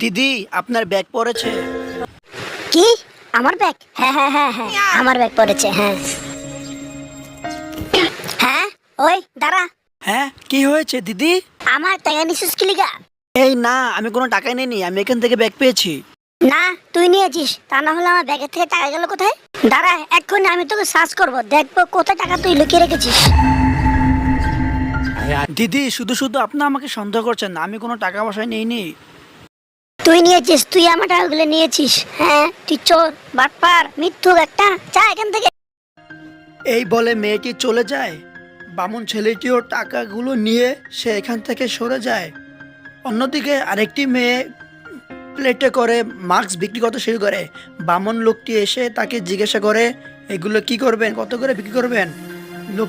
দিদি আপনার ব্যাগ পড়েছে। কি? আমার ব্যাগ? হ্যাঁ হ্যাঁ হ্যাঁ হ্যাঁ, আমার ব্যাগ পড়েছে। হ্যাঁ হ্যাঁ, ওই দাঁড়া। হ্যাঁ কি হয়েছে দিদি? আমার টাকা নিছিস কি লিগা? এই না, আমি কোনো টাকাই নিইনি, আমি এখান থেকে ব্যাগ পেয়েছি। না, তুই নিয়েছিস, তা না হলে আমার ব্যাগের থেকে টাকা গেল কোথায়? দাঁড়া, এক্ষুনি আমি তোকে সার্চ করবো, দেখবো কোথায় টাকা তুই লুকিয়ে রেখেছিস। দিদি শুধু শুধু আপনি আমাকে সন্দেহ করছেন, আমি কোনো টাকা পয়সা নিইনি। তুই নিয়েছিস, তুই আমার টাকাগুলো নিয়েছিস। হ্যাঁ, তুই চোর, বাটপার, মিথ্যুক একটা। যা এখান থেকে। এই বলে মেয়েটি চলে যায়। বামুন ছেলেটিও টাকাগুলো নিয়ে সে এখান থেকে সরে যায়। অন্যদিকে আরেকটি মেয়ে প্লেটে করে মাস্ক বিক্রি করতে শুরু করে। বামন লোকটি এসে তাকে জিজ্ঞাসা করে, এগুলো কি করবেন, কত করে বিক্রি করবেন?